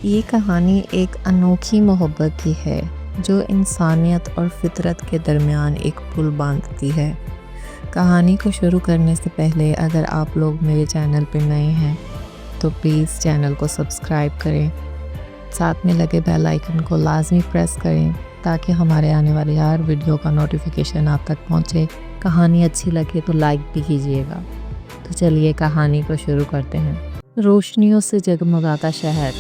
یہ کہانی ایک انوکھی محبت کی ہے جو انسانیت اور فطرت کے درمیان ایک پل باندھتی ہے۔ کہانی کو شروع کرنے سے پہلے اگر آپ لوگ میرے چینل پہ نئے ہیں تو پلیز چینل کو سبسکرائب کریں، ساتھ میں لگے بیل آئیکن کو لازمی پریس کریں تاکہ ہمارے آنے والی ہر ویڈیو کا نوٹیفیکیشن آپ تک پہنچے۔ کہانی اچھی لگے تو لائک بھی کیجیے گا۔ تو چلیے کہانی کو شروع کرتے ہیں۔ روشنیوں سے جگمگاتا شہر،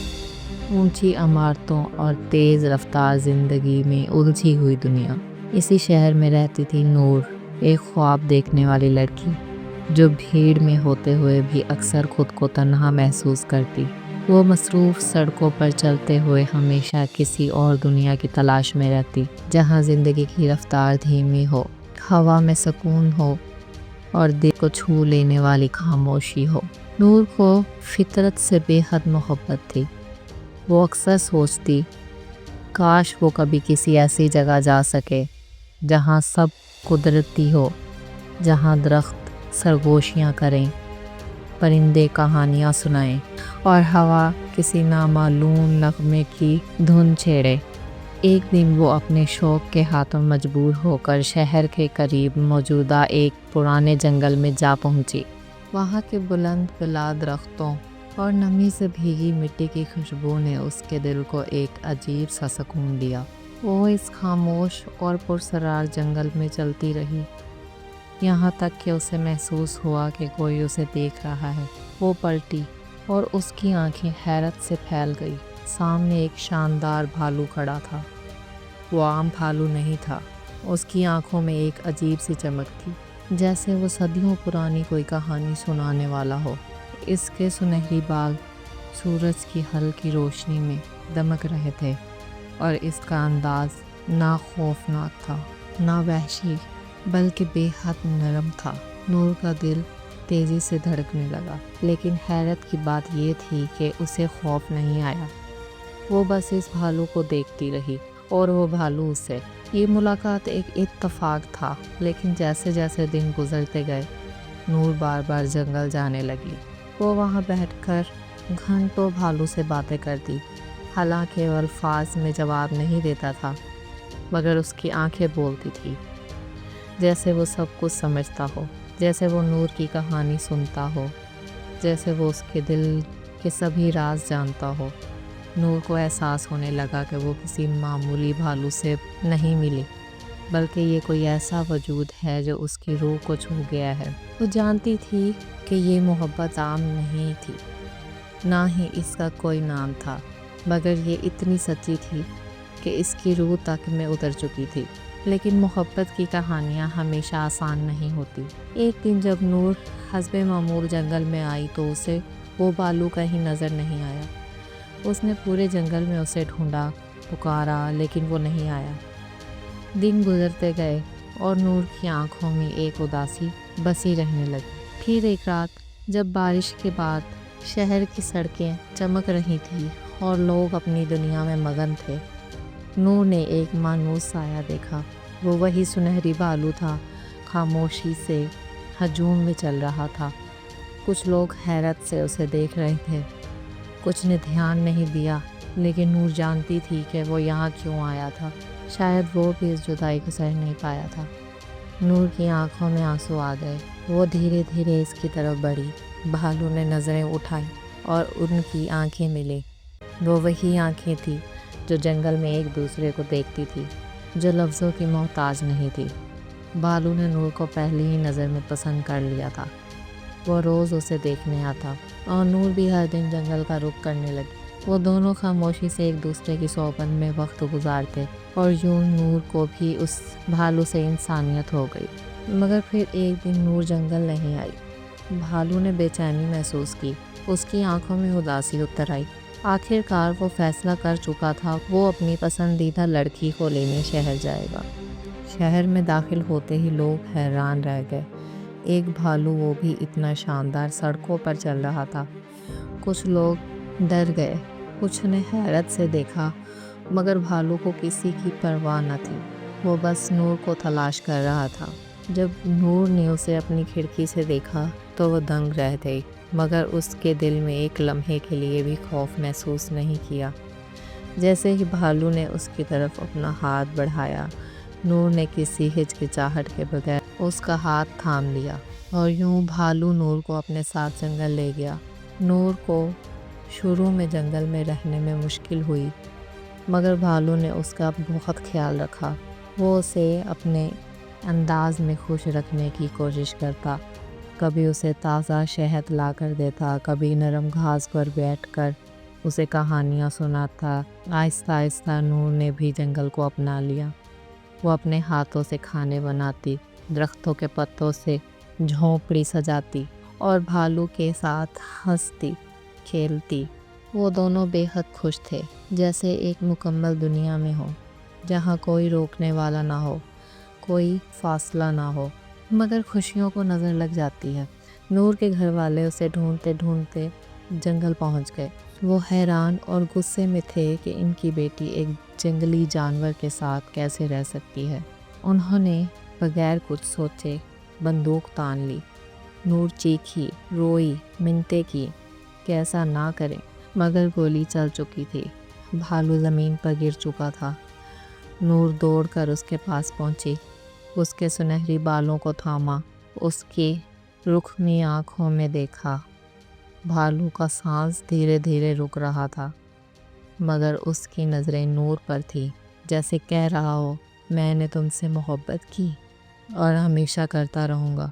اونچی عمارتوں اور تیز رفتار زندگی میں الجھی ہوئی دنیا۔ اسی شہر میں رہتی تھی نور، ایک خواب دیکھنے والی لڑکی جو بھیڑ میں ہوتے ہوئے بھی اکثر خود کو تنہا محسوس کرتی۔ وہ مصروف سڑکوں پر چلتے ہوئے ہمیشہ کسی اور دنیا کی تلاش میں رہتی، جہاں زندگی کی رفتار دھیمی ہو، ہوا میں سکون ہو اور دل کو چھو لینے والی خاموشی ہو۔ نور کو فطرت سے بے حد محبت تھی۔ وہ اکثر سوچتی کاش وہ کبھی کسی ایسی جگہ جا سکے جہاں سب قدرتی ہو، جہاں درخت سرگوشیاں کریں، پرندے کہانیاں سنائیں اور ہوا کسی نامعلوم نغمے کی دھن چھیڑے۔ ایک دن وہ اپنے شوق کے ہاتھوں مجبور ہو کر شہر کے قریب موجودہ ایک پرانے جنگل میں جا پہنچی۔ وہاں کے بلند بلند درختوں اور نمی سے بھیگی مٹی کی خوشبو نے اس کے دل کو ایک عجیب سا سکون دیا۔ وہ اس خاموش اور پراسرار جنگل میں چلتی رہی، یہاں تک کہ اسے محسوس ہوا کہ کوئی اسے دیکھ رہا ہے۔ وہ پلٹی اور اس کی آنکھیں حیرت سے پھیل گئی۔ سامنے ایک شاندار بھالو کھڑا تھا۔ وہ عام بھالو نہیں تھا، اس کی آنکھوں میں ایک عجیب سی چمک تھی، جیسے وہ صدیوں پرانی کوئی کہانی سنانے والا ہو۔ اس کے سنہری بال سورج کی ہلکی روشنی میں دمک رہے تھے اور اس کا انداز نہ خوفناک تھا نہ وحشی، بلکہ بے حد نرم تھا۔ نور کا دل تیزی سے دھڑکنے لگا، لیکن حیرت کی بات یہ تھی کہ اسے خوف نہیں آیا۔ وہ بس اس بھالو کو دیکھتی رہی اور وہ بھالو اسے۔ یہ ملاقات ایک اتفاق تھا، لیکن جیسے جیسے دن گزرتے گئے نور بار بار جنگل جانے لگی۔ وہ وہاں بیٹھ کر گھنٹوں بھالو سے باتیں کرتی، حالانکہ وہ الفاظ میں جواب نہیں دیتا تھا، مگر اس کی آنکھیں بولتی تھی، جیسے وہ سب کچھ سمجھتا ہو، جیسے وہ نور کی کہانی سنتا ہو، جیسے وہ اس کے دل کے سبھی راز جانتا ہو۔ نور کو احساس ہونے لگا کہ وہ کسی معمولی بھالو سے نہیں ملی، بلکہ یہ کوئی ایسا وجود ہے جو اس کی روح کو چھو گیا ہے۔ وہ جانتی تھی کہ یہ محبت عام نہیں تھی، نہ ہی اس کا کوئی نام تھا، مگر یہ اتنی سچی تھی کہ اس کی روح تک میں اتر چکی تھی۔ لیکن محبت کی کہانیاں ہمیشہ آسان نہیں ہوتی۔ ایک دن جب نور حسب معمول جنگل میں آئی تو اسے وہ بھالو کہیں نظر نہیں آیا۔ اس نے پورے جنگل میں اسے ڈھونڈا، پکارا، لیکن وہ نہیں آیا۔ دن گزرتے گئے اور نور کی آنکھوں میں ایک اداسی بسی رہنے لگی۔ پھر ایک رات جب بارش کے بعد شہر کی سڑکیں چمک رہی تھیں اور لوگ اپنی دنیا میں مگن تھے، نور نے ایک مانوس سایہ دیکھا۔ وہ وہی سنہری بھالو تھا، خاموشی سے ہجوم میں چل رہا تھا۔ کچھ لوگ حیرت سے اسے دیکھ رہے تھے، کچھ نے دھیان نہیں دیا، لیکن نور جانتی تھی کہ وہ یہاں کیوں آیا تھا۔ شاید وہ بھی اس جدائی کو سہ نہیں پایا تھا۔ نور کی آنکھوں میں آنسو آ گئے۔ وہ دھیرے دھیرے اس کی طرف بڑھی۔ بھالو نے نظریں اٹھائیں اور ان کی آنکھیں ملیں۔ وہ وہی آنکھیں تھیں جو جنگل میں ایک دوسرے کو دیکھتی تھی، جو لفظوں کی محتاج نہیں تھی۔ بھالو نے نور کو پہلی ہی نظر میں پسند کر لیا تھا۔ وہ روز اسے دیکھنے آتا اور نور بھی ہر دن جنگل کا رخ کرنے لگی۔ وہ دونوں خاموشی سے ایک دوسرے کی صحبت میں وقت گزارتے اور یوں نور کو بھی اس بھالو سے انسانیت ہو گئی۔ مگر پھر ایک دن نور جنگل نہیں آئی۔ بھالو نے بے چینی محسوس کی، اس کی آنکھوں میں اداسی اتر آئی۔ آخر کار وہ فیصلہ کر چکا تھا، وہ اپنی پسندیدہ لڑکی کو لینے شہر جائے گا۔ شہر میں داخل ہوتے ہی لوگ حیران رہ گئے۔ ایک بھالو، وہ بھی اتنا شاندار، سڑکوں پر چل رہا تھا۔ کچھ لوگ ڈر گئے، کچھ نے حیرت سے دیکھا، مگر بھالو کو کسی کی پرواہ نہ تھی۔ وہ بس نور کو تلاش کر رہا تھا۔ جب نور نے اسے اپنی کھڑکی سے دیکھا تو وہ دنگ رہ گئی۔ مگر اس کے دل میں ایک لمحے کے لیے بھی خوف محسوس نہیں کیا۔ جیسے ہی بھالو نے اس کی طرف اپنا ہاتھ بڑھایا، نور نے کسی ہچکچاہٹ کے بغیر اس کا ہاتھ تھام لیا اور یوں بھالو نور کو اپنے ساتھ جنگل لے گیا۔ نور کو شروع میں جنگل میں رہنے میں مشکل ہوئی، مگر بھالو نے اس کا بہت خیال رکھا۔ وہ اسے اپنے انداز میں خوش رکھنے کی کوشش کرتا، کبھی اسے تازہ شہد لا کر دیتا، کبھی نرم گھاس پر بیٹھ کر اسے کہانیاں سناتا۔ آہستہ آہستہ نور نے بھی جنگل کو اپنا لیا۔ وہ اپنے ہاتھوں سے کھانے بناتی، درختوں کے پتوں سے جھونپڑی سجاتی اور بھالو کے ساتھ ہنستی کھیلتی۔ وہ دونوں بے حد خوش تھے، جیسے ایک مکمل دنیا میں ہو، جہاں کوئی روکنے والا نہ ہو، کوئی فاصلہ نہ ہو۔ مگر خوشیوں کو نظر لگ جاتی ہے۔ نور کے گھر والے اسے ڈھونڈتے ڈھونڈتے جنگل پہنچ گئے۔ وہ حیران اور غصے میں تھے کہ ان کی بیٹی ایک جنگلی جانور کے ساتھ کیسے رہ سکتی ہے۔ انہوں نے بغیر کچھ سوچے بندوق تان لی۔ نور چیخی، روئی، منتیں کی کہ ایسا نہ کریں، مگر گولی چل چکی تھی۔ بھالو زمین پر گر چکا تھا۔ نور دوڑ کر اس کے پاس پہنچی، اس کے سنہری بالوں کو تھاما، اس کی رخمی آنکھوں میں دیکھا۔ بھالو کا سانس دھیرے دھیرے رک رہا تھا، مگر اس کی نظریں نور پر تھی، جیسے کہہ رہا ہو، میں نے تم سے محبت کی اور ہمیشہ کرتا رہوں گا۔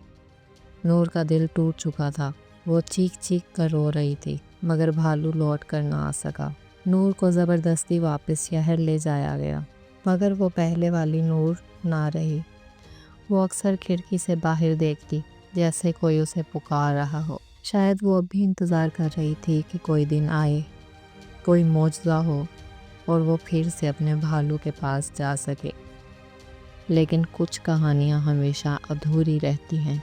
نور کا دل ٹوٹ چکا تھا، وہ چیخ چیخ کر رو رہی تھی، مگر بھالو لوٹ کر نہ آ سکا۔ نور کو زبردستی واپس شہر لے جایا گیا، مگر وہ پہلے والی نور نہ رہی۔ وہ اکثر کھڑکی سے باہر دیکھتی، جیسے کوئی اسے پکار رہا ہو۔ شاید وہ اب بھی انتظار کر رہی تھی کہ کوئی دن آئے، کوئی معجزہ ہو اور وہ پھر سے اپنے بھالو کے پاس جا سکے۔ لیکن کچھ کہانیاں ہمیشہ ادھوری رہتی ہیں۔